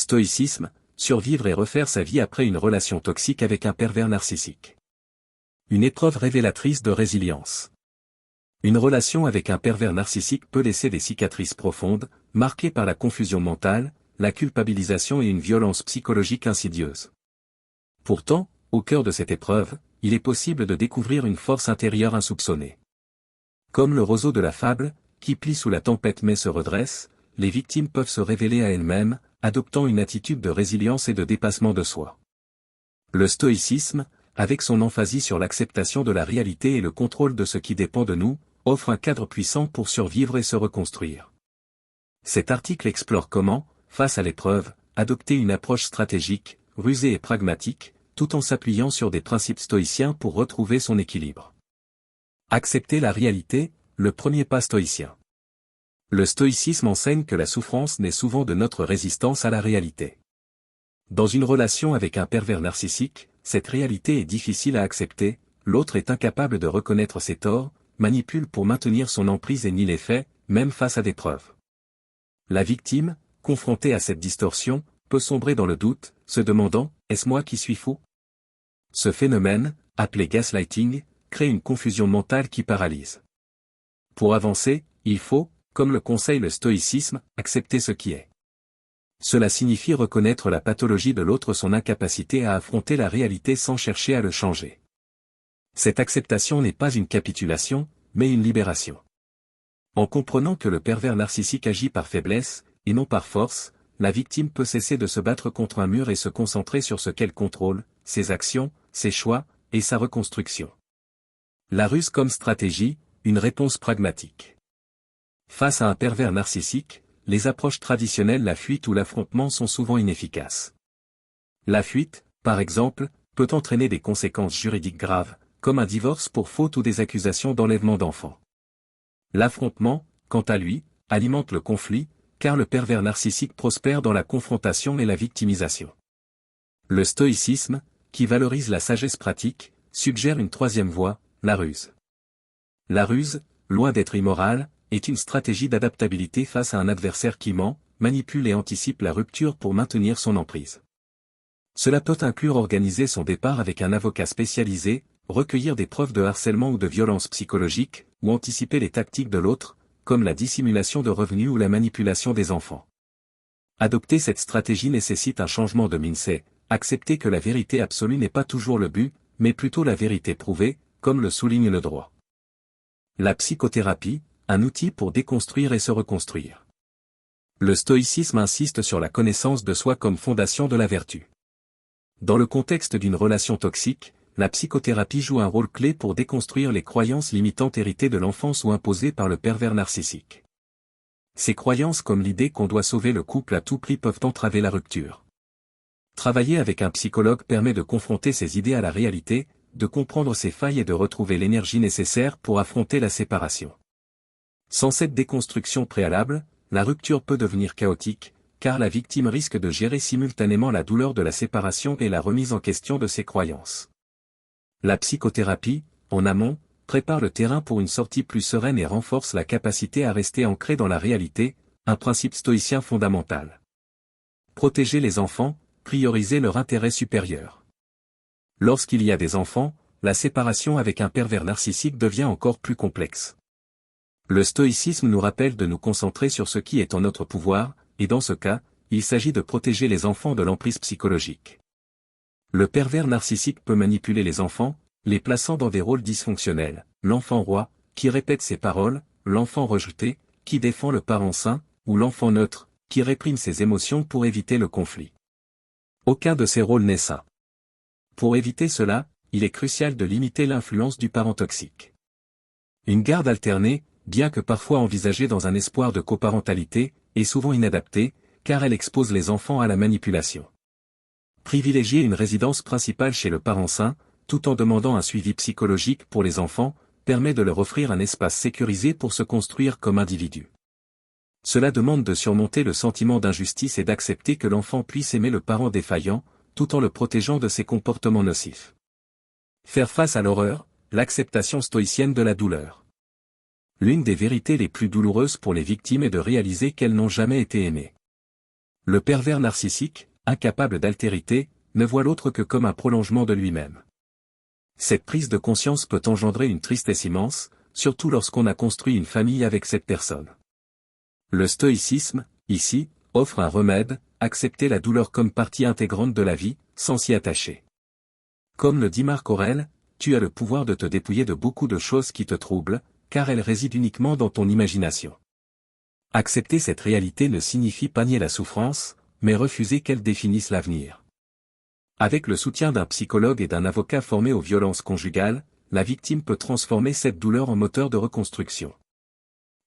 Stoïcisme, survivre et refaire sa vie après une relation toxique avec un pervers narcissique. Une épreuve révélatrice de résilience. Une relation avec un pervers narcissique peut laisser des cicatrices profondes, marquées par la confusion mentale, la culpabilisation et une violence psychologique insidieuse. Pourtant, au cœur de cette épreuve, il est possible de découvrir une force intérieure insoupçonnée. Comme le roseau de la fable, qui plie sous la tempête mais se redresse, les victimes peuvent se révéler à elles-mêmes, adoptant une attitude de résilience et de dépassement de soi. Le stoïcisme, avec son emphasis sur l'acceptation de la réalité et le contrôle de ce qui dépend de nous, offre un cadre puissant pour survivre et se reconstruire. Cet article explore comment, face à l'épreuve, adopter une approche stratégique, rusée et pragmatique, tout en s'appuyant sur des principes stoïciens pour retrouver son équilibre. Accepter la réalité, le premier pas stoïcien. Le stoïcisme enseigne que la souffrance naît souvent de notre résistance à la réalité. Dans une relation avec un pervers narcissique, cette réalité est difficile à accepter, l'autre est incapable de reconnaître ses torts, manipule pour maintenir son emprise et nie les faits, même face à des preuves. La victime, confrontée à cette distorsion, peut sombrer dans le doute, se demandant « Est-ce moi qui suis fou ?» Ce phénomène, appelé gaslighting, crée une confusion mentale qui paralyse. Pour avancer, il faut, comme le conseille le stoïcisme, accepter ce qui est. Cela signifie reconnaître la pathologie de l'autre, son incapacité à affronter la réalité sans chercher à le changer. Cette acceptation n'est pas une capitulation, mais une libération. En comprenant que le pervers narcissique agit par faiblesse, et non par force, la victime peut cesser de se battre contre un mur et se concentrer sur ce qu'elle contrôle, ses actions, ses choix, et sa reconstruction. La ruse comme stratégie, une réponse pragmatique. Face à un pervers narcissique, les approches traditionnelles, la fuite ou l'affrontement, sont souvent inefficaces. La fuite, par exemple, peut entraîner des conséquences juridiques graves, comme un divorce pour faute ou des accusations d'enlèvement d'enfants. L'affrontement, quant à lui, alimente le conflit, car le pervers narcissique prospère dans la confrontation et la victimisation. Le stoïcisme, qui valorise la sagesse pratique, suggère une troisième voie, la ruse. La ruse, loin d'être immorale, est une stratégie d'adaptabilité face à un adversaire qui ment, manipule et anticipe la rupture pour maintenir son emprise. Cela peut inclure organiser son départ avec un avocat spécialisé, recueillir des preuves de harcèlement ou de violence psychologique, ou anticiper les tactiques de l'autre, comme la dissimulation de revenus ou la manipulation des enfants. Adopter cette stratégie nécessite un changement de mindset, accepter que la vérité absolue n'est pas toujours le but, mais plutôt la vérité prouvée, comme le souligne le droit. La psychothérapie, un outil pour déconstruire et se reconstruire. Le stoïcisme insiste sur la connaissance de soi comme fondation de la vertu. Dans le contexte d'une relation toxique, la psychothérapie joue un rôle clé pour déconstruire les croyances limitantes héritées de l'enfance ou imposées par le pervers narcissique. Ces croyances, comme l'idée qu'on doit sauver le couple à tout prix, peuvent entraver la rupture. Travailler avec un psychologue permet de confronter ces idées à la réalité, de comprendre ses failles et de retrouver l'énergie nécessaire pour affronter la séparation. Sans cette déconstruction préalable, la rupture peut devenir chaotique, car la victime risque de gérer simultanément la douleur de la séparation et la remise en question de ses croyances. La psychothérapie, en amont, prépare le terrain pour une sortie plus sereine et renforce la capacité à rester ancré dans la réalité, un principe stoïcien fondamental. Protéger les enfants, prioriser leur intérêt supérieur. Lorsqu'il y a des enfants, la séparation avec un pervers narcissique devient encore plus complexe. Le stoïcisme nous rappelle de nous concentrer sur ce qui est en notre pouvoir, et dans ce cas, il s'agit de protéger les enfants de l'emprise psychologique. Le pervers narcissique peut manipuler les enfants, les plaçant dans des rôles dysfonctionnels, l'enfant roi, qui répète ses paroles, l'enfant rejeté, qui défend le parent saint, ou l'enfant neutre, qui réprime ses émotions pour éviter le conflit. Aucun de ces rôles n'est sain. Pour éviter cela, il est crucial de limiter l'influence du parent toxique. Une garde alternée, bien que parfois envisagée dans un espoir de coparentalité, est souvent inadaptée, car elle expose les enfants à la manipulation. Privilégier une résidence principale chez le parent sain, tout en demandant un suivi psychologique pour les enfants, permet de leur offrir un espace sécurisé pour se construire comme individu. Cela demande de surmonter le sentiment d'injustice et d'accepter que l'enfant puisse aimer le parent défaillant, tout en le protégeant de ses comportements nocifs. Faire face à l'horreur, l'acceptation stoïcienne de la douleur. L'une des vérités les plus douloureuses pour les victimes est de réaliser qu'elles n'ont jamais été aimées. Le pervers narcissique, incapable d'altérité, ne voit l'autre que comme un prolongement de lui-même. Cette prise de conscience peut engendrer une tristesse immense, surtout lorsqu'on a construit une famille avec cette personne. Le stoïcisme, ici, offre un remède, accepter la douleur comme partie intégrante de la vie, sans s'y attacher. Comme le dit Marc Aurèle, tu as le pouvoir de te dépouiller de beaucoup de choses qui te troublent, car elles résident uniquement dans ton imagination. Accepter cette réalité ne signifie pas nier la souffrance, mais refuser qu'elle définisse l'avenir. Avec le soutien d'un psychologue et d'un avocat formé aux violences conjugales, la victime peut transformer cette douleur en moteur de reconstruction.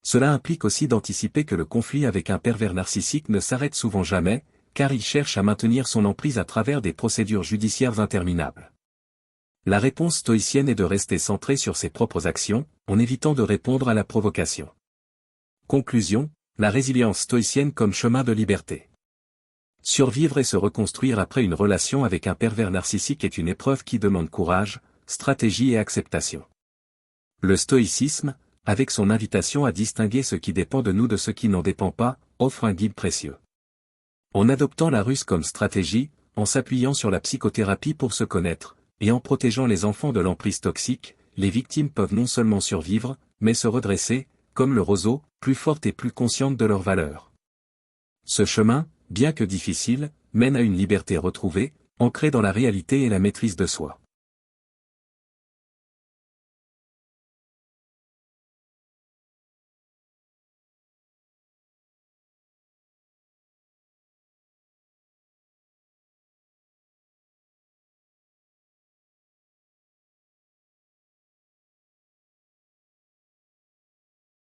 Cela implique aussi d'anticiper que le conflit avec un pervers narcissique ne s'arrête souvent jamais, car il cherche à maintenir son emprise à travers des procédures judiciaires interminables. La réponse stoïcienne est de rester centré sur ses propres actions, en évitant de répondre à la provocation. Conclusion, la résilience stoïcienne comme chemin de liberté. Survivre et se reconstruire après une relation avec un pervers narcissique est une épreuve qui demande courage, stratégie et acceptation. Le stoïcisme, avec son invitation à distinguer ce qui dépend de nous de ce qui n'en dépend pas, offre un guide précieux. En adoptant la ruse comme stratégie, en s'appuyant sur la psychothérapie pour se connaître, et en protégeant les enfants de l'emprise toxique, les victimes peuvent non seulement survivre, mais se redresser, comme le roseau, plus fortes et plus conscientes de leurs valeurs. Ce chemin, bien que difficile, mène à une liberté retrouvée, ancrée dans la réalité et la maîtrise de soi.